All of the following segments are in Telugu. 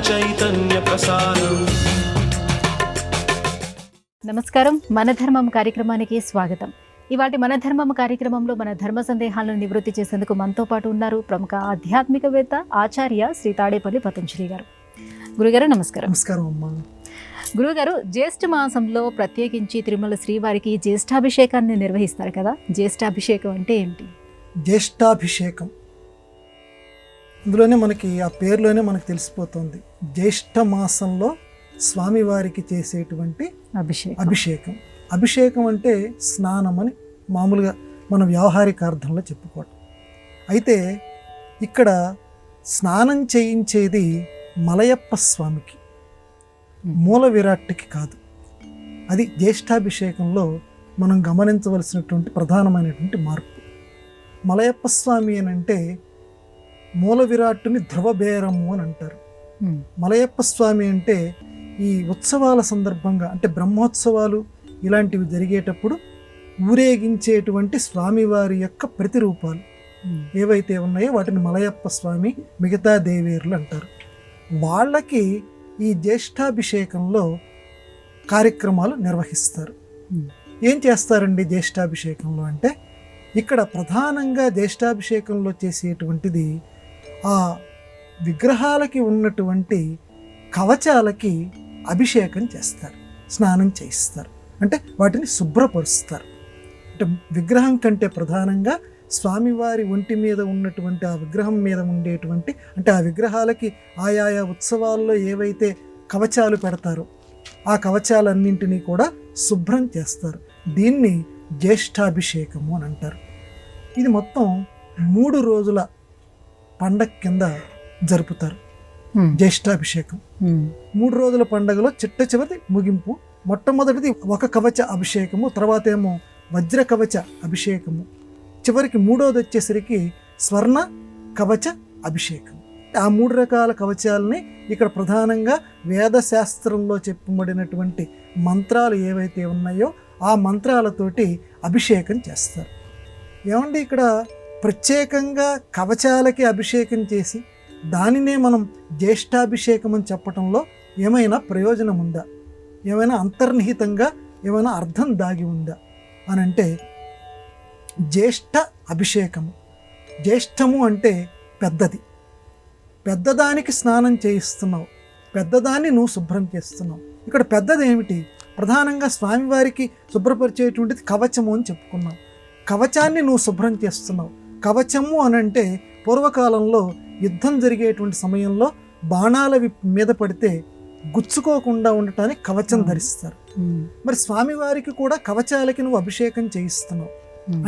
చైతన్య ప్రసారం. నమస్కారం, మన ధర్మం కార్యక్రమానికి స్వాగతం. ఇవాటి మన ధర్మం కార్యక్రమంలో మన ధర్మ సందేహాలను నివృత్తి చేసేందుకు మనతో పాటు ఉన్నారు ప్రముఖ ఆధ్యాత్మికవేత్త ఆచార్య శ్రీ తాడేపల్లి పతంజలి గారు. గురుగారు నమస్కారం. నమస్కారం అమ్మా. గురుగారు, జ్యేష్ఠ మాసంలో ప్రత్యేకించి తిరుమల శ్రీవారికి జ్యేష్ఠాభిషేకాన్ని నిర్వహిస్తారు కదా, జ్యేష్ఠాభిషేకం అంటే ఏంటి? జ్యేష్ఠాభిషేకం ఇందులోనే మనకి ఆ పేరులోనే మనకు తెలిసిపోతుంది. జ్యేష్ఠ మాసంలో స్వామివారికి చేసేటువంటి అభిషేకం. అభిషేకం అంటే స్నానం అని మామూలుగా మన వ్యావహారిక అర్థంలో చెప్పుకోవటం. అయితే ఇక్కడ స్నానం చేయించేది మలయప్ప స్వామికి, మూల విరాట్కి కాదు. అది జ్యేష్ఠాభిషేకంలో మనం గమనించవలసినటువంటి ప్రధానమైనటువంటి మార్పు. మలయప్ప స్వామి అని అంటే మూల విరాట్టుని ధ్రువబేరము అని అంటారు. మలయప్ప స్వామి అంటే ఈ ఉత్సవాల సందర్భంగా, అంటే బ్రహ్మోత్సవాలు ఇలాంటివి జరిగేటప్పుడు ఊరేగించేటువంటి స్వామివారి యొక్క ప్రతిరూపాలు ఏవైతే ఉన్నాయో వాటిని మలయప్ప స్వామి, మిగతా దేవేరులు అంటారు. వాళ్ళకి ఈ జ్యేష్ఠాభిషేకంలో కార్యక్రమాలు నిర్వహిస్తారు. ఏం చేస్తారండి జ్యేష్ఠాభిషేకంలో అంటే, ఇక్కడ ప్రధానంగా జ్యేష్ఠాభిషేకంలో చేసేటువంటిది ఆ విగ్రహాలకి ఉన్నటువంటి కవచాలకి అభిషేకం చేస్తారు, స్నానం చేయిస్తారు. అంటే వాటిని శుభ్రపరుస్తారు. అంటే విగ్రహం కంటే ప్రధానంగా స్వామివారి ఒంటి మీద ఉన్నటువంటి ఆ విగ్రహం మీద ఉండేటువంటి, అంటే ఆ విగ్రహాలకి ఆయా ఉత్సవాల్లో ఏవైతే కవచాలు పెడతారో ఆ కవచాలన్నింటినీ కూడా శుభ్రం చేస్తారు. దీన్ని జ్యేష్ఠాభిషేకము అని అంటారు. ఇది మొత్తం 3 రోజుల పండగ కింద జరుపుతారు జ్యేష్ఠాభిషేకం. 3 రోజుల పండగలో చిట్ట చివరి ముగింపు. మొట్టమొదటిది ఒక కవచ అభిషేకము, తర్వాత ఏమో వజ్ర కవచ అభిషేకము, చివరికి 3వది వచ్చేసరికి స్వర్ణ కవచ అభిషేకం. ఆ 3 రకాల కవచాలని ఇక్కడ ప్రధానంగా వేదశాస్త్రంలో చెప్పబడినటువంటి మంత్రాలు ఏవైతే ఉన్నాయో ఆ మంత్రాలతోటి అభిషేకం చేస్తారు. ఏమండి, ఇక్కడ ప్రత్యేకంగా కవచాలకి అభిషేకం చేసి దానినే మనం జ్యేష్ఠాభిషేకం అని చెప్పటంలో ఏమైనా ప్రయోజనం ఉందా, ఏమైనా అంతర్నిహితంగా ఏమైనా అర్థం దాగి ఉందా అని అంటే, జ్యేష్ఠ అభిషేకము, జ్యేష్ఠము అంటే పెద్దది, పెద్దదానికి స్నానం చేయిస్తున్నావు, పెద్దదాన్ని నువ్వు శుభ్రం చేస్తున్నావు. ఇక్కడ పెద్దది ఏమిటి? ప్రధానంగా స్వామివారికి శుభ్రపరిచేటువంటిది కవచము అని చెప్పుకున్నాం. కవచాన్ని నువ్వు శుభ్రం చేస్తున్నావు. కవచము అని అంటే పూర్వకాలంలో యుద్ధం జరిగేటువంటి సమయంలో బాణాల మీద పడితే గుచ్చుకోకుండా ఉండటానికి కవచం ధరిస్తారు. మరి స్వామివారికి కూడా కవచాలకి నువ్వు అభిషేకం చేయిస్తున్నావు.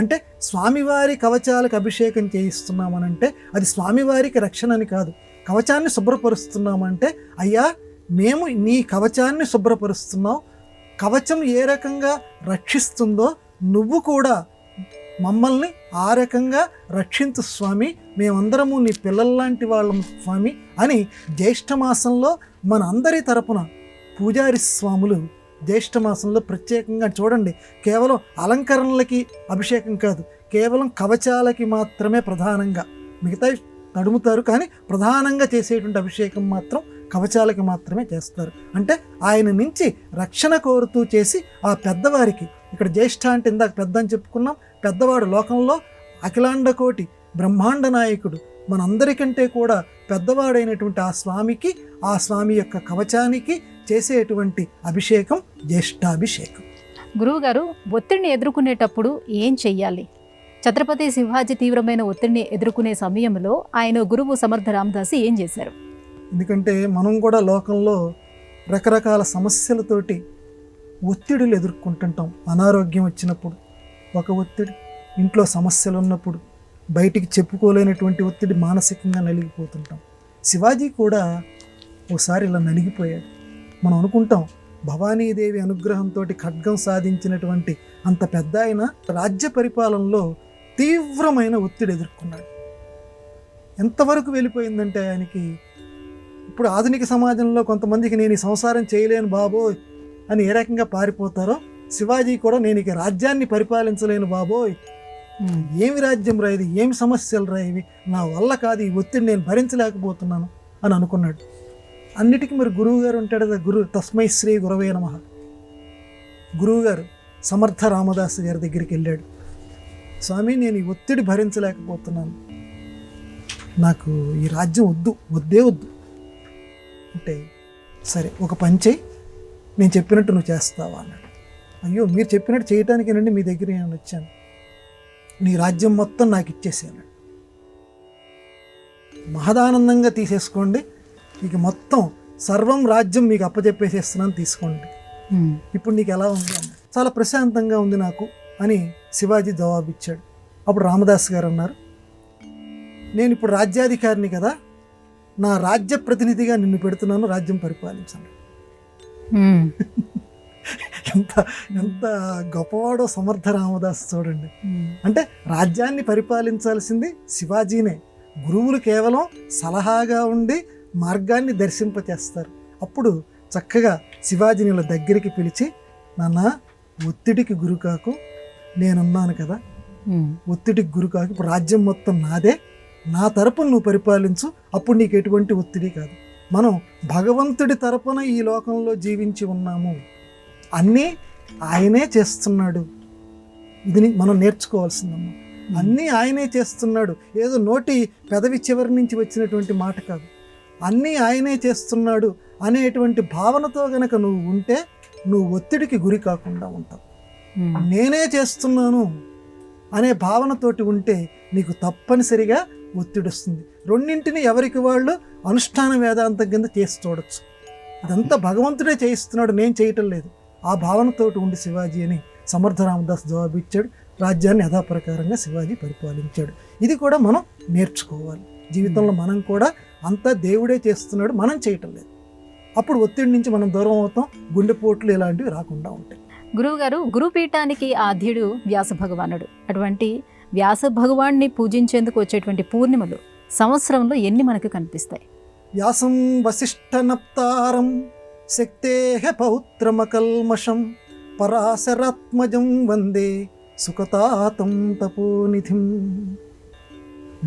అంటే స్వామివారి కవచాలకు అభిషేకం చేయిస్తున్నామనంటే అది స్వామివారికి రక్షణ అని కాదు, కవచాన్ని శుభ్రపరుస్తున్నామంటే అయ్యా మేము నీ కవచాన్ని శుభ్రపరుస్తున్నావు, కవచం ఏ రకంగా రక్షిస్తుందో నువ్వు కూడా మమ్మల్ని ఆ రకంగా రక్షించు స్వామి, మేమందరము నీ పిల్లల్లాంటి వాళ్ళం స్వామి అని జ్యేష్ఠమాసంలో మన అందరి తరపున పూజారి స్వాములు జ్యేష్ఠమాసంలో ప్రత్యేకంగా చూడండి, కేవలం అలంకరణలకి అభిషేకం కాదు, కేవలం కవచాలకి మాత్రమే ప్రధానంగా, మిగతా తడుముతారు కానీ ప్రధానంగా చేసేటువంటి అభిషేకం మాత్రం కవచాలకి మాత్రమే చేస్తారు. అంటే ఆయన నుంచి రక్షణ కోరుతూ చేసి ఆ పెద్దవారికి, ఇక్కడ జ్యేష్ఠ అంటే ఇందాక పెద్ద అని చెప్పుకున్నాం, పెద్దవాడు లోకంలో అఖిలాండ కోటి బ్రహ్మాండ నాయకుడు, మనందరికంటే కూడా పెద్దవాడైనటువంటి ఆ స్వామికి, ఆ స్వామి యొక్క కవచానికి చేసేటువంటి అభిషేకం జ్యేష్ఠాభిషేకం. గురువుగారు, ఒత్తిడిని ఎదుర్కొనేటప్పుడు ఏం చెయ్యాలి? ఛత్రపతి శివాజీ తీవ్రమైన ఒత్తిడిని ఎదుర్కొనే సమయంలో ఆయన గురువు సమర్థ రామదాసి ఏం చేశారు? ఎందుకంటే మనం కూడా లోకంలో రకరకాల సమస్యలతోటి ఒత్తిడులు ఎదుర్కొంటుంటాం. అనారోగ్యం వచ్చినప్పుడు ఒక ఒత్తిడి, ఇంట్లో సమస్యలు ఉన్నప్పుడు బయటికి చెప్పుకోలేనటువంటి ఒత్తిడి, మానసికంగా నలిగిపోతుంటాం. శివాజీ కూడా ఓసారి ఇలా నలిగిపోయాడు. మనం అనుకుంటాం భవానీదేవి అనుగ్రహంతో ఖడ్గం సాధించినటువంటి అంత పెద్ద ఆయన రాజ్య పరిపాలనలో తీవ్రమైన ఒత్తిడి ఎదుర్కొన్నాడు. ఎంతవరకు వెళ్ళిపోయిందంటే ఆయనకి, ఇప్పుడు ఆధునిక సమాజంలో కొంతమందికి నేను ఈ సంసారం చేయలేను బాబోయ్ అని ఏ రకంగా పారిపోతారో, శివాజీ కూడా నేను ఇక రాజ్యాన్ని పరిపాలించలేను బాబోయ్, ఏమి రాజ్యం రా ఇది, ఏమి సమస్యలు రా ఇవి, నా వల్ల కాదు, ఈ ఒత్తిడి నేను భరించలేకపోతున్నాను అని అనుకున్నాడు. అన్నిటికీ మరి గురువు గారు ఉంటాడు కదా, తస్మై శ్రీ గురవే నమః. గురువు గారు సమర్థ రామదాస్ గారి దగ్గరికి వెళ్ళాడు. స్వామి, నేను ఈ ఒత్తిడి భరించలేకపోతున్నాను, నాకు ఈ రాజ్యం వద్దే వద్దు అంటే, సరే ఒక పని చేయి, నేను చెప్పినట్టు నువ్వు చేస్తావా అన్నాడు. అయ్యో, మీరు చెప్పినట్టు చేయటానికేనండి మీ దగ్గర నేను వచ్చాను, నీ రాజ్యం మొత్తం నాకు ఇచ్చేసాను. మహదానందంగా తీసేసుకోండి, ఇక మొత్తం సర్వం రాజ్యం మీకు అప్పచెప్పేసేస్తున్నాను, తీసుకోండి, ఇప్పుడు నీకు ఎలా ఉంది అన్న. చాలా ప్రశాంతంగా ఉంది నాకు అని శివాజీ జవాబిచ్చాడు. అప్పుడు రామదాస్ గారు అన్నారు, నేను ఇప్పుడు రాజ్యాధికారిని కదా, నా రాజ్య ప్రతినిధిగా నిన్ను పెడుతున్నాను, రాజ్యం పరిపాలించండి. ఎంత ఎంత గొప్పవాడో సమర్థ రామదాస్ చూడండి. అంటే రాజ్యాన్ని పరిపాలించాల్సింది శివాజీనే, గురువులు కేవలం సలహాగా ఉండి మార్గాన్ని దర్శింపచేస్తారు. అప్పుడు చక్కగా శివాజీని ఇలా దగ్గరికి పిలిచి, నాన్న ఒత్తిడికి గురికాకు, నేనున్నాను కదా, ఒత్తిడికి గురికాకు, ఇప్పుడు రాజ్యం మొత్తం నాదే, నా తరపున నువ్వు పరిపాలించు, అప్పుడు నీకు ఎటువంటి ఒత్తిడి కాదు. మనం భగవంతుడి తరపున ఈ లోకంలో జీవించి ఉన్నాము, అన్నీ ఆయనే చేస్తున్నాడు. ఇది మనం నేర్చుకోవాల్సిందమ్మా. అన్నీ ఆయనే చేస్తున్నాడు, ఏదో నోటి పెదవి చివరి నుంచి వచ్చినటువంటి మాట కాదు. అన్నీ ఆయనే చేస్తున్నాడు అనేటువంటి భావనతో గనక నువ్వు ఉంటే నువ్వు ఒత్తిడికి గురి కాకుండా ఉంటావు. నేనే చేస్తున్నాను అనే భావనతోటి ఉంటే నీకు తప్పనిసరిగా ఒత్తిడి వస్తుంది. రెండింటిని ఎవరికి వాళ్ళు అనుష్ఠాన వేదాంతం కింద చేసి చూడొచ్చు. ఇదంతా భగవంతుడే చేయిస్తున్నాడు, నేను చేయటం లేదు, ఆ భావనతోటి ఉండి శివాజీ అని సమర్థ రామదాస్ జవాబు ఇచ్చాడు. రాజ్యాన్ని యథాప్రకారంగా శివాజీ పరిపాలించాడు. ఇది కూడా మనం నేర్చుకోవాలి. జీవితంలో మనం కూడా అంతా దేవుడే చేస్తున్నాడు, మనం చేయటం లేదు. అప్పుడు ఒత్తిడి నుంచి మనం దూరం అవుతాం, గుండెపోట్లు ఇలాంటివి రాకుండా ఉంటాయి. గురువుగారు, గురుపీఠానికి ఆద్యుడు వ్యాస భగవానుడు. అటువంటి వ్యాస భగవాన్ని పూజించేందుకు వచ్చేటువంటి పూర్ణిమలు సంవత్సరంలో ఎన్ని మనకు కనిపిస్తాయి? వ్యాసం వసిష్ఠనప్తారం శక్తేహ పౌత్రమకల్మషం పరాశరాత్మజం వందే సుఖతాతం తపోనిధిం.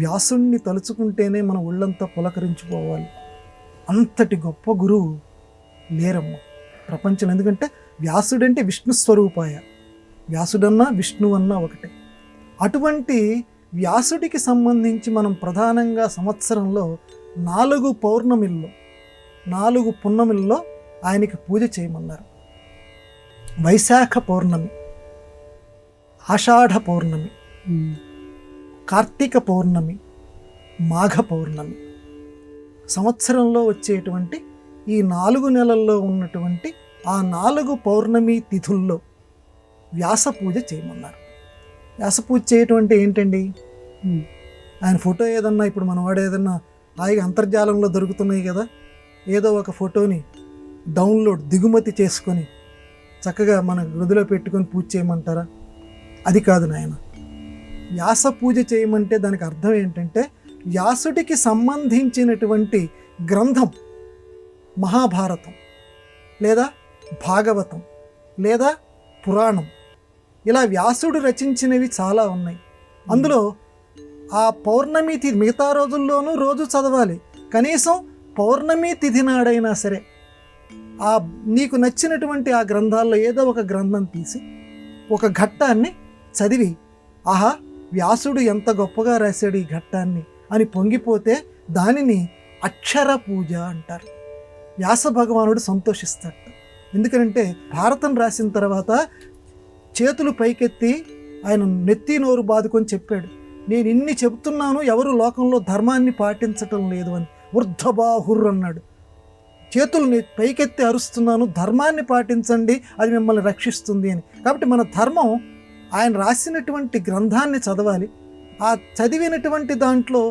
వ్యాసుణ్ణి తలుచుకుంటేనే మన ఒళ్ళంతా పులకరించిపోవాలి. అంతటి గొప్ప గురువు లేరమ్మ ప్రపంచం. ఎందుకంటే వ్యాసుడంటే విష్ణు స్వరూపాయ, వ్యాసుడన్నా విష్ణువన్నా ఒకటే. అటువంటి వ్యాసుడికి సంబంధించి మనం ప్రధానంగా సంవత్సరంలో 4 పౌర్ణమిల్లో 4 పున్నమిల్లో ఆయనకి పూజ చేయమన్నారు. వైశాఖ పౌర్ణమి, ఆషాఢ పౌర్ణమి, కార్తీక పౌర్ణమి, మాఘ పౌర్ణమి. సంవత్సరంలో వచ్చేటువంటి ఈ 4 నెలల్లో ఉన్నటువంటి ఆ 4 పౌర్ణమి తిథుల్లో వ్యాస పూజ చేయమన్నారు. వ్యాస పూజ చేయటం అంటే ఏంటండి? ఆయన ఫోటో ఏదన్నా, ఇప్పుడు మన వాడు ఏదన్నా హాయిగా అంతర్జాలంలో దొరుకుతున్నాయి కదా, ఏదో ఒక ఫోటోని డౌన్లోడ్ దిగుమతి చేసుకొని చక్కగా మన గదిలో పెట్టుకొని పూజ చేయమంటారా? అది కాదు నాయన. వ్యాస పూజ చేయమంటే దానికి అర్థం ఏంటంటే, వ్యాసుడికి సంబంధించినటువంటి గ్రంథం మహాభారతం లేదా భాగవతం లేదా పురాణం, ఇలా వ్యాసుడు రచించినవి చాలా ఉన్నాయి. అందులో ఆ పౌర్ణమి తిథి, మిగతా రోజుల్లోనూ రోజు చదవాలి, కనీసం పౌర్ణమి తిథి నాడైనా సరే ఆ నీకు నచ్చినటువంటి ఆ గ్రంథాల్లో ఏదో ఒక గ్రంథం తీసి ఒక ఘట్టాన్ని చదివి, ఆహా వ్యాసుడు ఎంత గొప్పగా రాశాడు ఈ ఘట్టాన్ని అని పొంగిపోతే దానిని అక్షర పూజ అంటారు. వ్యాస భగవానుడు సంతోషిస్తాడు. ఎందుకంటే భారతం రాసిన తర్వాత చేతులు పైకెత్తి ఆయన నెత్తి నోరు బాదుకొని చెప్పాడు, నేను ఇన్ని చెబుతున్నాను, ఎవరు లోకంలో ధర్మాన్ని పాటించటం లేదు అని. వృద్ధబాహుర్ అన్నాడు, చేతుల్ని పైకెత్తి అరుస్తున్నాను, ధర్మాన్ని పాటించండి, అది మిమ్మల్ని రక్షిస్తుంది అని. కాబట్టి మన ధర్మం ఆయన రాసినటువంటి గ్రంథాన్ని చదవాలి. ఆ చదివినటువంటి దాంట్లో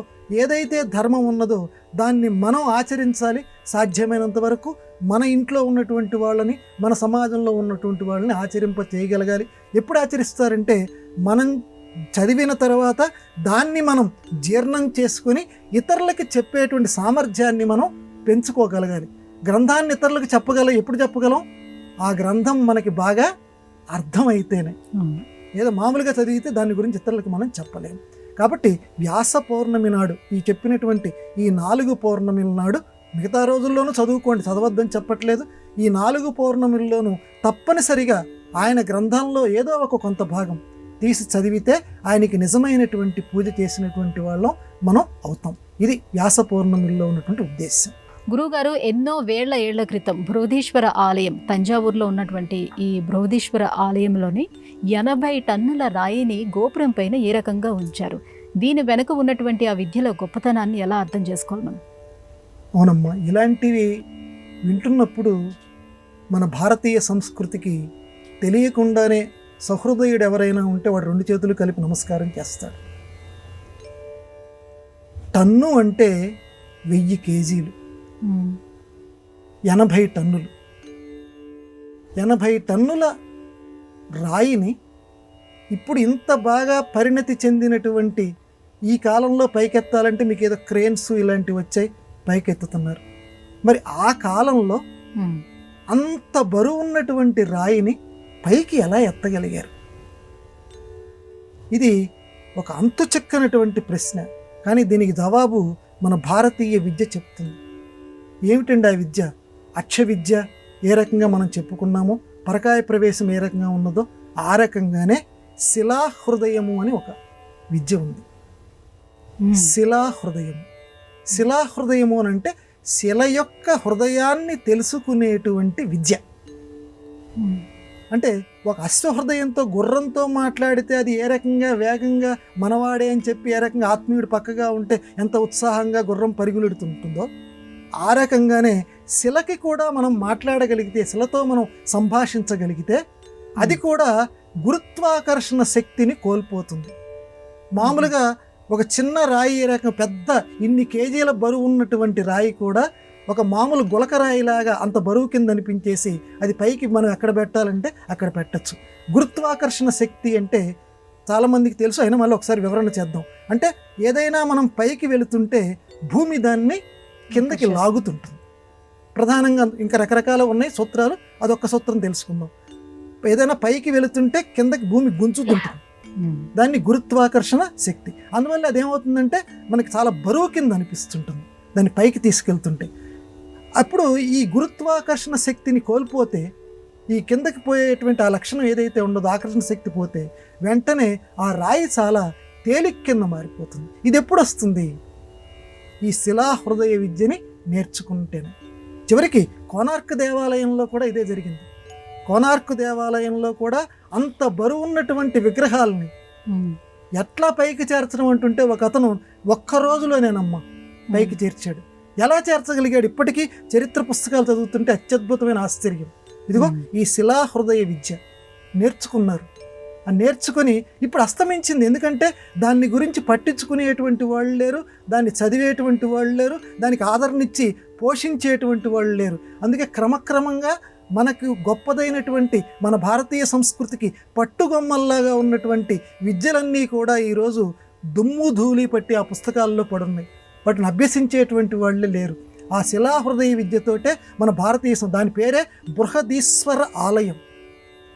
ఏదైతే ధర్మం ఉన్నదో దాన్ని మనం ఆచరించాలి. సాధ్యమైనంత వరకు మన ఇంట్లో ఉన్నటువంటి వాళ్ళని, మన సమాజంలో ఉన్నటువంటి వాళ్ళని ఆచరింప చేయగలగాలి. ఎప్పుడు ఆచరిస్తారంటే, మనం చదివిన తర్వాత దాన్ని మనం జీర్ణం చేసుకొని ఇతరులకి చెప్పేటువంటి సామర్థ్యాన్ని మనం పెంచుకోగలగాలి. గ్రంథాన్ని ఇతరులకు ఎప్పుడు చెప్పగలం? ఆ గ్రంథం మనకి బాగా అర్థమైతేనే. ఏదో మామూలుగా చదివితే దాని గురించి ఇతరులకు మనం చెప్పలేము. కాబట్టి వ్యాస పౌర్ణమి నాడు, ఈ చెప్పినటువంటి ఈ 4 పౌర్ణమిల నాడు మిగతా రోజుల్లోనూ చదువుకోండి, చదవద్దని చెప్పట్లేదు. ఈ 4 పౌర్ణమిల్లోనూ తప్పనిసరిగా ఆయన గ్రంథంలో ఏదో ఒక కొంత భాగం తీసి చదివితే ఆయనకి నిజమైనటువంటి పూజ చేసినటువంటి వాళ్ళం మనం అవుతాం. ఇది వ్యాస పౌర్ణమిల్లో ఉన్నటువంటి ఉద్దేశం. గురువుగారు, ఎన్నో ఏళ్ల క్రితం బృహదీశ్వర ఆలయం, తంజావూరులో ఉన్నటువంటి ఈ బృహదీశ్వర ఆలయంలోని 80 టన్నుల రాయిని గోపురం పైన ఏ రకంగా ఉంచారు? దీని వెనుక ఉన్నటువంటి ఆ విద్యల గొప్పతనాన్ని ఎలా అర్థం చేసుకోవాలి మనం? అవునమ్మా, ఇలాంటివి వింటున్నప్పుడు మన భారతీయ సంస్కృతికి తెలియకుండానే సహృదయుడు ఎవరైనా ఉంటే వాడు 2 చేతులు కలిపి నమస్కారం చేస్తాడు. టన్ను అంటే 1000 కేజీలు, 80 టన్నులు. 80 టన్నుల రాయిని ఇప్పుడు ఇంత బాగా పరిణతి చెందినటువంటి ఈ కాలంలో పైకెత్తాలంటే మీకు ఏదో క్రేన్స్ ఇలాంటివి వచ్చాయి, పైకెత్తుతున్నారు. మరి ఆ కాలంలో అంత బరువు ఉన్నటువంటి రాయిని పైకి ఎలా ఎత్తగలిగారు? ఇది ఒక అంతు చెక్కనటువంటి ప్రశ్న. కానీ దీనికి జవాబు మన భారతీయ విద్య చెప్తుంది. ఏమిటండి ఆ విద్య? అక్ష విద్య ఏ రకంగా మనం చెప్పుకున్నామో, పరకాయ ప్రవేశం ఏ రకంగా ఉన్నదో ఆ రకంగానే శిలాహృదయము అని ఒక విద్య ఉంది. శిలాహృదయము. శిలాహృదయము అని అంటే శిల యొక్క హృదయాన్ని తెలుసుకునేటువంటి విద్య. అంటే ఒక అశ్వహృదయంతో, గుర్రంతో మాట్లాడితే అది ఏ రకంగా వేగంగా మనవాడే అని చెప్పి ఏ రకంగా ఆత్మీయుడు పక్కగా ఉంటే ఎంత ఉత్సాహంగా గుర్రం పరుగులెడుతుంటుందో, ఆ రకంగానే శిలకి కూడా మనం మాట్లాడగలిగితే, శిలతో మనం సంభాషించగలిగితే అది కూడా గురుత్వాకర్షణ శక్తిని కోల్పోతుంది. మామూలుగా ఒక చిన్న రాయి, ఏ రకం పెద్ద ఇన్ని కేజీల బరువు ఉన్నటువంటి రాయి కూడా ఒక మామూలు గులకరాయిలాగా అంత బరువు కింద అనిపించేసి అది పైకి మనం ఎక్కడ పెట్టాలంటే అక్కడ పెట్టచ్చు. గురుత్వాకర్షణ శక్తి అంటే చాలామందికి తెలుసు, అయినా మళ్ళీ ఒకసారి వివరణ చేద్దాం. అంటే ఏదైనా మనం పైకి వెళుతుంటే భూమి దాన్ని కిందకి లాగుతుంటుంది. ప్రధానంగా ఇంకా రకరకాల ఉన్నాయి సూత్రాలు, అదొక్క సూత్రం తెలుసుకుందాం. ఏదైనా పైకి వెళుతుంటే కిందకి భూమి గుంజుతుంటుంది, దాన్ని గురుత్వాకర్షణ శక్తి. అందువల్ల అదేమవుతుందంటే మనకి చాలా బరువు కింద అనిపిస్తుంటుంది దాన్ని పైకి తీసుకెళ్తుంటే. అప్పుడు ఈ గురుత్వాకర్షణ శక్తిని కోల్పోతే, ఈ కిందకి పోయేటువంటి ఆ లక్షణం ఏదైతే ఉండదో, ఆకర్షణ శక్తి పోతే వెంటనే ఆ రాయి చాలా తేలిక కింద మారిపోతుంది. ఇది ఎప్పుడు వస్తుంది? ఈ శిలాహృదయ విద్యని నేర్చుకుంటేనే. చివరికి కోనార్క్ దేవాలయంలో కూడా ఇదే జరిగింది. కోనార్క్ దేవాలయంలో కూడా అంత బరువు ఉన్నటువంటి విగ్రహాలని ఎట్లా పైకి చేర్చడం అంటుంటే ఒక అతను ఒక్క రోజులోనేనమ్మా పైకి చేర్చాడు. ఎలా చేర్చగలిగాడు? ఇప్పటికీ చరిత్ర పుస్తకాలు చదువుతుంటే అత్యద్భుతమైన ఆశ్చర్యం. ఇదిగో ఈ శిలాహృదయ విద్య నేర్చుకున్నారు. ఆ నేర్చుకొని ఇప్పుడు అస్తమించింది. ఎందుకంటే దాన్ని గురించి పట్టించుకునేటువంటి వాళ్ళు లేరు, దాన్ని చదివేటువంటి వాళ్ళు లేరు, దానికి ఆదరణిచ్చి పోషించేటువంటి వాళ్ళు లేరు. అందుకే క్రమక్రమంగా మనకు గొప్పదైనటువంటి మన భారతీయ సంస్కృతికి పట్టుగొమ్మల్లాగా ఉన్నటువంటి విద్యలన్నీ కూడా ఈరోజు దుమ్ము ధూళి పట్టి ఆ పుస్తకాల్లో పడున్నాయి. వాటిని అభ్యసించేటువంటి వాళ్ళే లేరు. ఆ శిలాహృదయ విద్యతోటే మన భారతీయ దాని పేరే బృహదీశ్వర ఆలయం.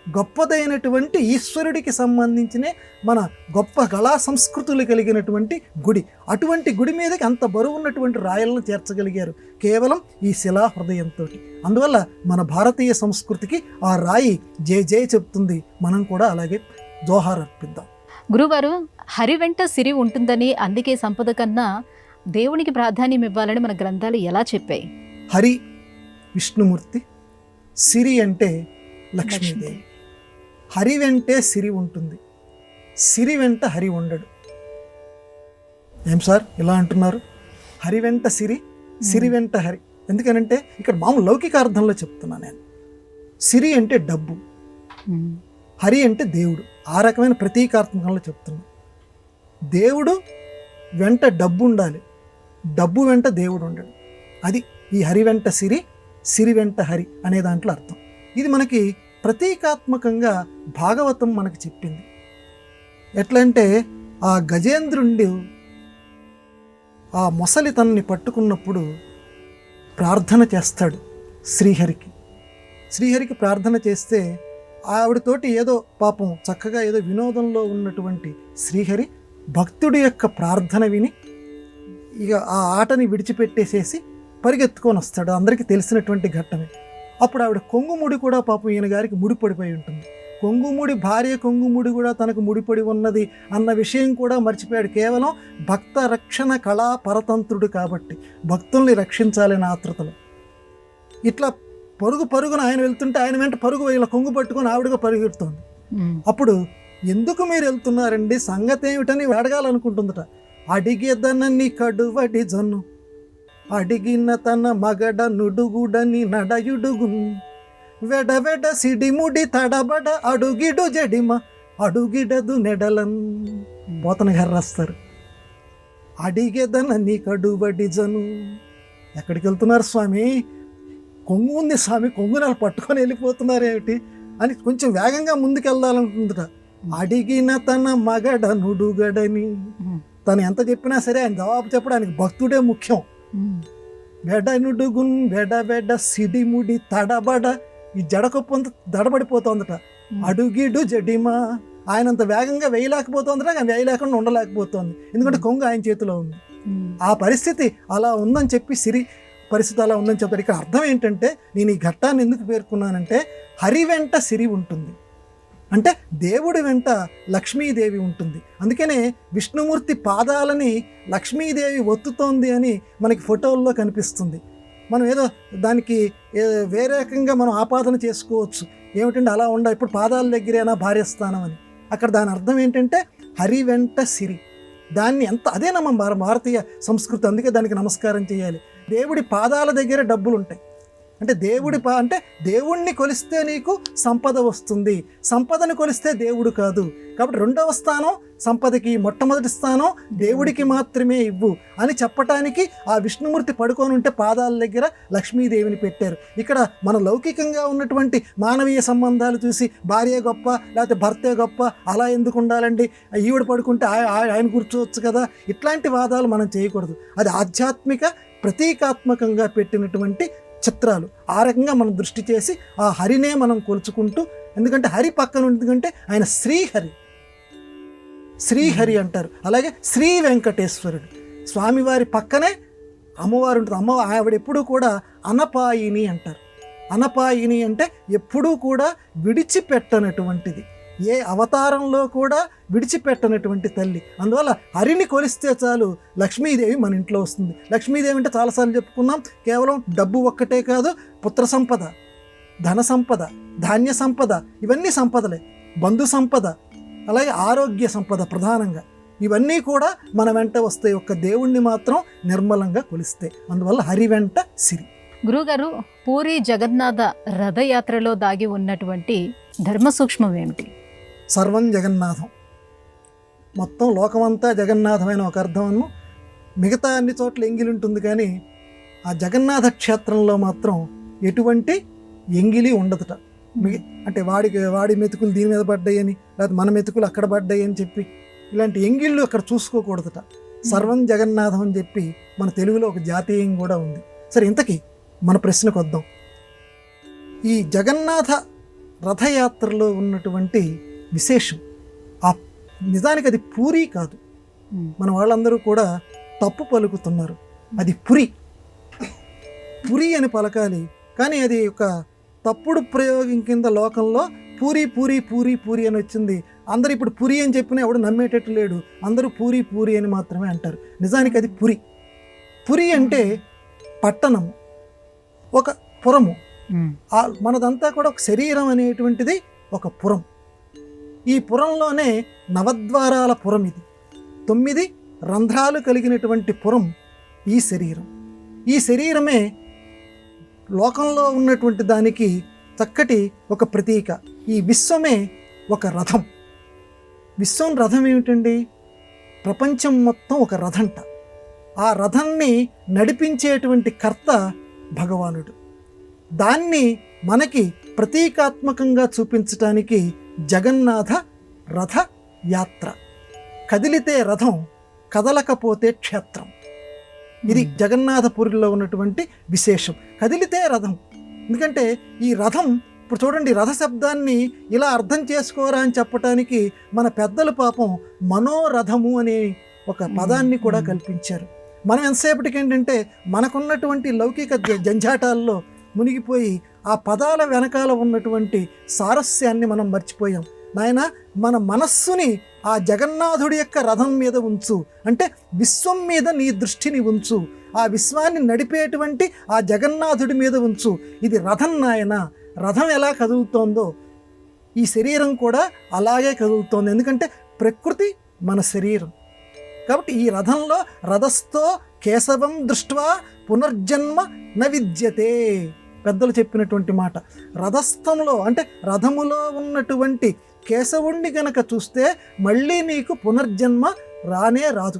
గొప్పదైనటువంటి ఈశ్వరుడికి సంబంధించిన మన గొప్ప కళా సంస్కృతులు కలిగినటువంటి గుడి. అటువంటి గుడి మీదకి అంత బరువు ఉన్నటువంటి రాయలను చేర్చగలిగారు కేవలం ఈ శిలాహృదయంతో. అందువల్ల మన భారతీయ సంస్కృతికి ఆ రాయి జై జై చెప్తుంది. మనం కూడా అలాగే జోహార్ అర్పిద్దాం. గురుగారు, హరి వెంట సిరి ఉంటుందని, అందుకే సంపద కన్నా దేవునికి ప్రాధాన్యం ఇవ్వాలని మన గ్రంథాలు ఎలా చెప్పాయి? హరి విష్ణుమూర్తి, సిరి అంటే లక్ష్మీదేవి. హరి వెంటే సిరి ఉంటుంది, సిరి వెంట హరి ఉండడు. ఏం సార్ ఇలా అంటున్నారు? హరి వెంట సిరి, సిరి వెంట హరి. ఎందుకనంటే ఇక్కడ మామూలు లౌకిక అర్థంలో చెప్తున్నా నేను. సిరి అంటే డబ్బు, హరి అంటే దేవుడు. ఆ రకమైన ప్రతీకాత్మకంలో చెప్తున్నా. దేవుడు వెంట డబ్బు ఉండాలి, డబ్బు వెంట దేవుడు ఉండడు. అది ఈ హరి వెంట సిరి, సిరి వెంట హరి అనే దాంట్లో అర్థం. ఇది మనకి ప్రతీకాత్మకంగా భాగవతం మనకు చెప్పింది. ఎట్లా అంటే ఆ గజేంద్రుండి ఆ మొసలి తనని పట్టుకున్నప్పుడు ప్రార్థన చేస్తాడు శ్రీహరికి. శ్రీహరికి ప్రార్థన చేస్తే ఆవిడతోటి ఏదో పాపం చక్కగా ఏదో వినోదంలో ఉన్నటువంటి శ్రీహరి భక్తుడి యొక్క ప్రార్థన విని ఇక ఆ ఆటని విడిచిపెట్టేసేసి పరిగెత్తుకొని వస్తాడు, అందరికీ తెలిసినటువంటి ఘట్టమే. అప్పుడు ఆవిడ కొంగుముడి కూడా పాపం ఈయన గారికి ముడిపడిపోయి ఉంటుంది. కొంగుముడి భార్య కొంగుముడి కూడా తనకు ముడిపడి ఉన్నది అన్న విషయం కూడా మర్చిపోయాడు. కేవలం భక్త రక్షణ కళా పరతంత్రుడు కాబట్టి భక్తుల్ని రక్షించాలనే ఆత్రతలు. ఇట్లా పరుగున ఆయన వెళ్తుంటే ఆయన వెంట పరుగు ఇలా కొంగు పట్టుకొని ఆవిడగా పరిగెడుతోంది. అప్పుడు ఎందుకు మీరు వెళ్తున్నారండి, సంగతి ఏమిటని అడగాలనుకుంటుందట. అడిగేదనని కడువడి జొన్ను అడిగిన తన మగడ నుడుగుడని నడయుడుగు వెడవెడ సిడిముడి తడబడ అడుగిడు జడిమ అడుగిడదు నెడలన్. పోతన గారు రాస్తారు. అడిగేదనని కడువడి జను. ఎక్కడికి వెళ్తున్నారు స్వామి, కొంగు ఉంది స్వామి, కొంగు నెల పట్టుకొని వెళ్ళిపోతున్నారు ఏమిటి అని కొంచెం వేగంగా ముందుకు వెళ్ళాలనుకుంటుందట. అడిగిన తన మగడ నుడుగడని. తను ఎంత చెప్పినా సరే ఆయన జవాబు చెప్పడానికి భక్తుడే ముఖ్యం. వెడనుడుగున్ వెడవెడ సిడిముడి తడబడ. ఈ జడకొప్పంత దడబడిపోతుందట. అడుగిడు జడిమా. ఆయనంత వేగంగా వేయలేకపోతుందట, కానీ వేయలేకుండా ఉండలేకపోతుంది, ఎందుకంటే కొంగు ఆయన చేతిలో ఉంది. ఆ పరిస్థితి అలా ఉందని చెప్పి పరిస్థితి అలా ఉందని చెప్తారు. ఇక్కడ అర్థం ఏంటంటే, నేను ఈ ఘట్టాన్ని ఎందుకు పేర్కొన్నానంటే, హరి వెంట సిరి ఉంటుంది అంటే దేవుడి వెంట లక్ష్మీదేవి ఉంటుంది. అందుకనే విష్ణుమూర్తి పాదాలని లక్ష్మీదేవి ఒత్తుతోంది అని మనకి ఫోటోల్లో కనిపిస్తుంది. మనం ఏదో దానికి వేరే రకంగా మనం ఆపాదన చేసుకోవచ్చు, ఏమిటంటే అలా ఇప్పుడు పాదాల దగ్గరేనా భార్యస్థానం అని. అక్కడ దాని అర్థం ఏంటంటే హరి వెంట సిరి. దాన్ని అదేనా మన భారతీయ సంస్కృతి, అందుకే దానికి నమస్కారం చేయాలి. దేవుడి పాదాల దగ్గర డబ్బులు ఉంటాయి అంటే అంటే దేవుణ్ణి కొలిస్తే నీకు సంపద వస్తుంది, సంపదను కొలిస్తే దేవుడు కాదు. కాబట్టి రెండవ స్థానం సంపదకి, మొట్టమొదటి స్థానం దేవుడికి మాత్రమే ఇవ్వు అని చెప్పటానికి ఆ విష్ణుమూర్తి పడుకొని ఉంటే పాదాల దగ్గర లక్ష్మీదేవిని పెట్టారు. ఇక్కడ మన లౌకికంగా ఉన్నటువంటి మానవీయ సంబంధాలు చూసి భార్య గొప్ప లేకపోతే భర్తే గొప్ప అలా ఎందుకు ఉండాలండి, ఈవిడ పడుకుంటే ఆయన కూర్చోవచ్చు కదా, ఇట్లాంటి వాదాలు మనం చేయకూడదు. అది ఆధ్యాత్మిక ప్రతీకాత్మకంగా పెట్టినటువంటి చిత్రాలు. ఆ రకంగా మనం దృష్టి చేసి ఆ హరినే మనం కొలుచుకుంటూ, ఎందుకంటే హరి పక్కన ఎందుకంటే ఆయన శ్రీహరి అంటారు. అలాగే శ్రీ వెంకటేశ్వరుడు స్వామివారి పక్కనే అమ్మవారు ఉంటుంది. ఆవిడ ఎప్పుడూ కూడా అనపాయిని అంటారు. అనపాయిని అంటే ఎప్పుడూ కూడా విడిచిపెట్టనటువంటిది, ఏ అవతారంలో కూడా విడిచిపెట్టనటువంటి తల్లి. అందువల్ల హరిని కొలిస్తే చాలు లక్ష్మీదేవి మన ఇంట్లో వస్తుంది. లక్ష్మీదేవి అంటే చాలాసార్లు చెప్పుకున్నాం, కేవలం డబ్బు ఒక్కటే కాదు, పుత్ర సంపద, ధన సంపద, ధాన్య సంపద, ఇవన్నీ సంపదలే. బంధు సంపద, అలాగే ఆరోగ్య సంపద ప్రధానంగా, ఇవన్నీ కూడా మన వెంట వస్తాయి ఒక్క దేవుణ్ణి మాత్రం నిర్మలంగా కొలిస్తే. అందువల్ల హరి వెంట సిరి. గురుగారు, పూరి జగన్నాథ రథయాత్రలో దాగి ఉన్నటువంటి ధర్మ సూక్ష్మం ఏమిటి? సర్వం జగన్నాథం, మొత్తం లోకమంతా జగన్నాథమైన ఒక అర్థమను. మిగతా అన్ని చోట్ల ఎంగిలి ఉంటుంది, కానీ ఆ జగన్నాథ క్షేత్రంలో మాత్రం ఎటువంటి ఎంగిలి ఉండదుట. అంటే వాడి మెతుకులు దీని మీద పడ్డాయని, లేకపోతే మన మెతుకులు అక్కడ పడ్డాయి అని చెప్పి ఇలాంటి ఎంగిళ్ళు అక్కడ చూసుకోకూడదుట. సర్వం జగన్నాథం అని చెప్పి మన తెలుగులో ఒక జాతీయం కూడా ఉంది. సరే, ఇంతకీ మన ప్రశ్నకు వద్దాం. ఈ జగన్నాథ రథయాత్రలో ఉన్నటువంటి విశేషం, నిజానికి అది పూరి కాదు. మన వాళ్ళందరూ కూడా తప్పు పలుకుతున్నారు. అది పురి అని పలకాలి, కానీ అది ఒక తప్పుడు ప్రయోగం కింద లోకంలో పూరి పూరి పూరి పూరి అని వచ్చింది. అందరూ ఇప్పుడు పురి అని చెప్పినా ఎవడు నమ్మేటట్టు లేడు, అందరూ పూరి పూరి అని మాత్రమే అంటారు. నిజానికి అది పురి అంటే పట్టణము, ఒక పురము. మనదంతా కూడా ఒక శరీరం అనేటువంటిది ఒక పురం. ఈ పురంలోనే నవద్వారాల పురం ఇది. 9 రంధ్రాలు కలిగినటువంటి పురం ఈ శరీరం. ఈ శరీరమే లోకంలో ఉన్నటువంటి దానికి చక్కటి ఒక ప్రతీక. ఈ విశ్వమే ఒక రథం. విశ్వం రథం ఏమిటండి? ప్రపంచం మొత్తం ఒక రథంట. ఆ రథాన్ని నడిపించేటువంటి కర్త భగవానుడు. దాన్ని మనకి ప్రతీకాత్మకంగా చూపించటానికి జగన్నాథ రథ యాత్ర. కదిలితే రథం, కదలకపోతే క్షేత్రం. ఇది జగన్నాథపురిలో ఉన్నటువంటి విశేషం. కదిలితే రథం, ఎందుకంటే ఈ రథం ఇప్పుడు చూడండి, రథ శబ్దాన్ని ఇలా అర్థం చేసుకోరా అని చెప్పటానికి మన పెద్దలు పాపం మనోరథము అనే ఒక పదాన్ని కూడా కల్పించారు. మనం ఎంతసేపటికి ఏంటంటే మనకున్నటువంటి లౌకిక జంజాటాల్లో మునిగిపోయి ఆ పదాల వెనకాల ఉన్నటువంటి సారస్యాన్ని మనం మర్చిపోయాం. నాయన, మన మనస్సుని ఆ జగన్నాథుడి యొక్క రథం మీద ఉంచు, అంటే విశ్వం మీద నీ దృష్టిని ఉంచు, ఆ విశ్వాన్ని నడిపేటువంటి ఆ జగన్నాథుడి మీద ఉంచు. ఇది రథం నాయన. రథం ఎలా కదులుతోందో ఈ శరీరం కూడా అలాగే కదులుతోంది. ఎందుకంటే ప్రకృతి మన శరీరం. కాబట్టి ఈ రథంలో రథస్థో కేశవం దృష్ట్వా పునర్జన్మ న విద్యతే, పెద్దలు చెప్పినటువంటి మాట. రథస్థంలో అంటే రథములో ఉన్నటువంటి కేశవుణ్ణి గనక చూస్తే మళ్ళీ నీకు పునర్జన్మ రానే రాదు.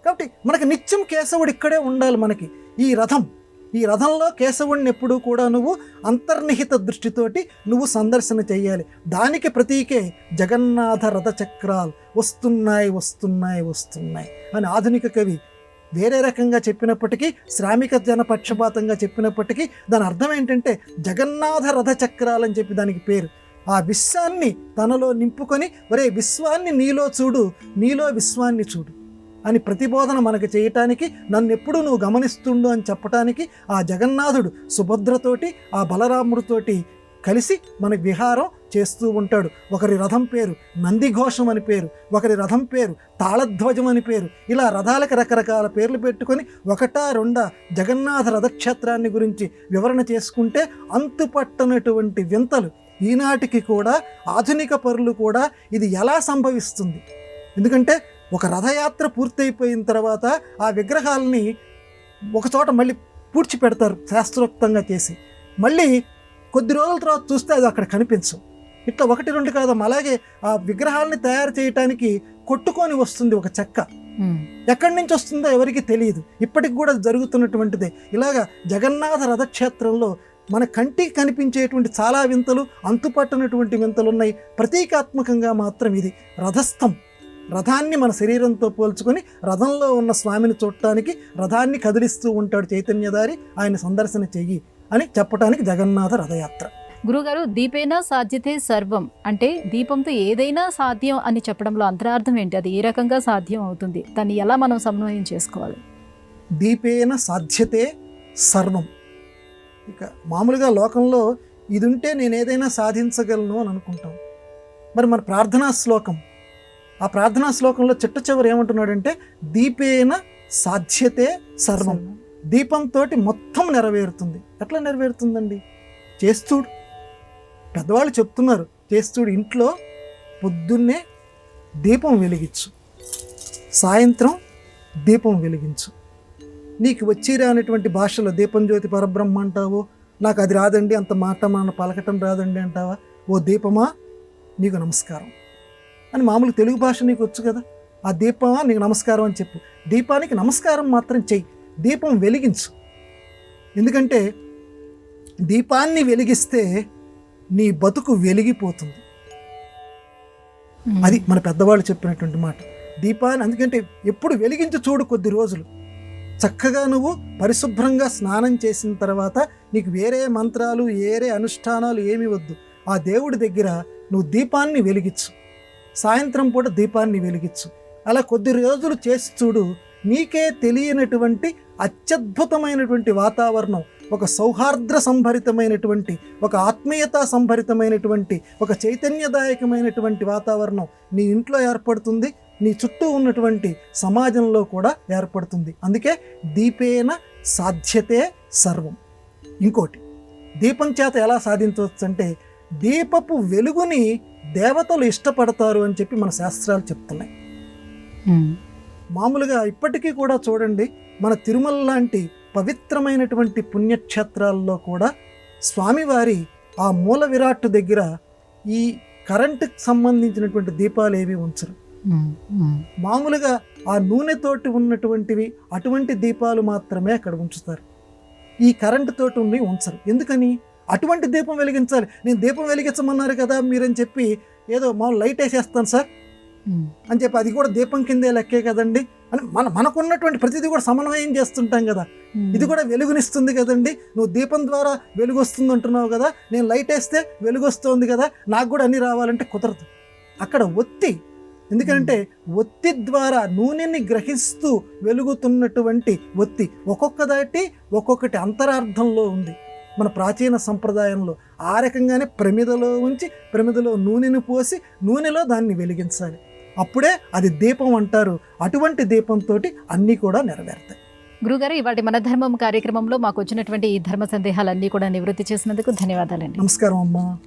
కాబట్టి మనకి నిత్యం కేశవుడు ఇక్కడే ఉండాలి. మనకి ఈ రథంలో కేశవుడిని ఎప్పుడూ కూడా నువ్వు అంతర్నిహిత దృష్టితోటి నువ్వు సందర్శన చెయ్యాలి. దానికి ప్రతీకే జగన్నాథ రథ చక్రాలు వస్తున్నాయి వస్తున్నాయి వస్తున్నాయి అని ఆధునిక కవి వేరే రకంగా చెప్పినప్పటికీ, శ్రామిక జన పక్షపాతంగా చెప్పినప్పటికీ దాని అర్థం ఏంటంటే జగన్నాథ రథ చక్రాలు అని చెప్పి దానికి పేరు. ఆ విశ్వాన్ని తనలో నింపుకొని, ఒరే విశ్వాన్ని నీలో చూడు, నీలో విశ్వాన్ని చూడు అని ప్రతిబోధన మనకు చేయటానికి, నన్ను ఎప్పుడు నువ్వు గమనిస్తుండు అని చెప్పటానికి ఆ జగన్నాథుడు సుభద్రతోటి ఆ బలరాముడితోటి కలిసి మన విహారం చేస్తూ ఉంటాడు. ఒకరి రథం పేరు నందిఘోషం అని పేరు, ఒకరి రథం పేరు తాళధ్వజం అని పేరు. ఇలా రథాలకు రకరకాల పేర్లు పెట్టుకొని ఒకటా రెండా జగన్నాథ రథక్షేత్రాన్ని గురించి వివరణ చేసుకుంటే అంతుపట్టనటువంటి వింతలు. ఈనాటికి కూడా ఆధునిక పరులు కూడా ఇది ఎలా సంభవిస్తుంది? ఎందుకంటే ఒక రథయాత్ర పూర్తయిపోయిన తర్వాత ఆ విగ్రహాలని ఒకచోట మళ్ళీ పూడ్చిపెడతారు శాస్త్రోక్తంగా చేసి, మళ్ళీ కొద్ది రోజుల తర్వాత చూస్తే అది అక్కడ కనిపించవు. ఇట్లా 1-2 కాదమ్మా. అలాగే ఆ విగ్రహాలని తయారు చేయటానికి కొట్టుకొని వస్తుంది ఒక చెక్క. ఎక్కడి నుంచి వస్తుందో ఎవరికి తెలియదు. ఇప్పటికి కూడా జరుగుతున్నటువంటిదే. ఇలాగా జగన్నాథ రథక్షేత్రంలో మన కంటికి కనిపించేటువంటి చాలా వింతలు, అంతుపట్టనటువంటి వింతలు ఉన్నాయి. ప్రతీకాత్మకంగా మాత్రం ఇది రథస్థం. రథాన్ని మన శరీరంతో పోల్చుకొని రథంలో ఉన్న స్వామిని చూడటానికి రథాన్ని కదిలిస్తూ ఉంటాడు చైతన్యధారి, ఆయన సందర్శన చెయ్యి అని చెప్పడానికి జగన్నాథ రథయాత్ర. గురుగారు, దీపేనా సాధ్యతే సర్వం అంటే దీపంతో ఏదైనా సాధ్యం అని చెప్పడంలో అంతరార్థం ఏంటి? అది ఏ రకంగా సాధ్యం అవుతుంది? దాన్ని ఎలా మనం సమన్వయం చేసుకోవాలి? దీపేన సాధ్యతే సర్వం. ఇక మామూలుగా లోకంలో ఇది ఉంటే నేను ఏదైనా సాధించగలను అని అనుకుంటాం. మరి మన ప్రార్థనా శ్లోకం, ఆ ప్రార్థనా శ్లోకంలో చిట్ట చివరి ఏమంటున్నాడంటే దీపేన సాధ్యతే సర్వం. దీపంతో మొత్తం నెరవేరుతుంది. ఎట్లా నెరవేరుతుందండి? చేస్తూడు. పెద్దవాళ్ళు చెప్తున్నారు, చేస్తూడు. ఇంట్లో పొద్దున్నే దీపం వెలిగించు, సాయంత్రం దీపం వెలిగించు. నీకు వచ్చి రానటువంటి భాషలో దీపం జ్యోతి పరబ్రహ్మ అంటావో, నాకు అది రాదండి, అంత మాట మన పలకటం రాదండి అంటావా, ఓ దీపమా నీకు నమస్కారం అని మామూలు తెలుగు భాష నీకు వచ్చు కదా, ఆ దీపమా నీకు నమస్కారం అని చెప్పు. దీపానికి నమస్కారం మాత్రం చెయ్యి, దీపం వెలిగించు. ఎందుకంటే దీపాన్ని వెలిగిస్తే నీ బతుకు వెలిగిపోతుంది. అది మన పెద్దవాళ్ళు చెప్పినటువంటి మాట. దీపాన్ని అందుకంటే ఎప్పుడు వెలిగించి చూడు కొద్ది రోజులు. చక్కగా నువ్వు పరిశుభ్రంగా స్నానం చేసిన తర్వాత నీకు వేరే మంత్రాలు వేరే అనుష్ఠానాలు ఏమీ వద్దు. ఆ దేవుడి దగ్గర నువ్వు దీపాన్ని వెలిగించు, సాయంత్రం పూట దీపాన్ని వెలిగించు. అలా కొద్ది రోజులు చేసి చూడు, నీకే తెలియనటువంటి అత్యద్భుతమైనటువంటి వాతావరణం, ఒక సౌహార్ద్ర సంభరితమైనటువంటి, ఒక ఆత్మీయతా సంభరితమైనటువంటి, ఒక చైతన్యదాయకమైనటువంటి వాతావరణం నీ ఇంట్లో ఏర్పడుతుంది, నీ చుట్టూ ఉన్నటువంటి సమాజంలో కూడా ఏర్పడుతుంది. అందుకే దీపేన సాధ్యతే సర్వం. ఇంకోటి, దీపం చేత ఎలా సాధించవచ్చు అంటే దీపపు వెలుగుని దేవతలు ఇష్టపడతారు అని చెప్పి మన శాస్త్రాలు చెప్తున్నాయి. మామూలుగా ఇప్పటికీ కూడా చూడండి, మన తిరుమల లాంటి పవిత్రమైనటువంటి పుణ్యక్షేత్రాల్లో కూడా స్వామివారి ఆ మూల విరాట్టు దగ్గర ఈ కరెంటుకి సంబంధించినటువంటి దీపాలు ఏవి ఉంచరు. మామూలుగా ఆ నూనెతోటి ఉన్నటువంటివి అటువంటి దీపాలు మాత్రమే అక్కడ ఉంచుతారు. ఈ కరెంటు తోటి ఉన్నవి ఉంచరు. ఎందుకని? అటువంటి దీపం వెలిగించాలి. నేను దీపం వెలిగించమన్నారు కదా మీరని చెప్పి ఏదో మామూలు లైట్ వేసేస్తాను సార్ అని చెప్పి అది కూడా దీపం కిందే లెక్కే కదండి అని మనకున్నటువంటి ప్రతిదీ కూడా సమన్వయం చేస్తుంటాం కదా. ఇది కూడా వెలుగునిస్తుంది కదండి, నువ్వు దీపం ద్వారా వెలుగు వస్తుంది అంటున్నావు కదా, నేను లైట్ వేస్తే వెలుగు వస్తుంది కదా, నాకు కూడా అన్నీ రావాలంటే కుదరదు. అక్కడ ఒత్తి, ఎందుకంటే ఒత్తి ద్వారా నూనెని గ్రహిస్తూ వెలుగుతున్నటువంటి ఒత్తి ఒక్కొక్కటి అంతరార్థంలో ఉంది మన ప్రాచీన సంప్రదాయంలో. ఆ రకంగానే ప్రమిదలో ఉంచి ప్రమిదలో నూనెను పోసి నూనెలో దాన్ని వెలిగించాలి, అప్పుడే అది దీపం అంటారు. అటువంటి దీపంతో అన్నీ కూడా నెరవేరుతాయి. గురుగారు, ఇవాటి మన ధర్మం కార్యక్రమంలో మాకు వచ్చినటువంటి ఈ ధర్మ సందేహాలన్నీ కూడా నివృత్తి చేసినందుకు ధన్యవాదాలండి. నమస్కారం అమ్మా.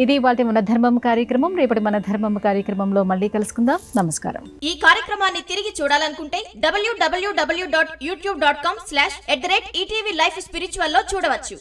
ఇది ఇవాటి మన ధర్మం కార్యక్రమం. రేపటి మన ధర్మం కార్యక్రమంలో మళ్ళీ కలుసుకుందాం. నమస్కారం. ఈ కార్యక్రమాన్ని తిరిగి చూడాలనుకుంటే www.youtube.com/ETV Life Spiritual లో చూడవచ్చు.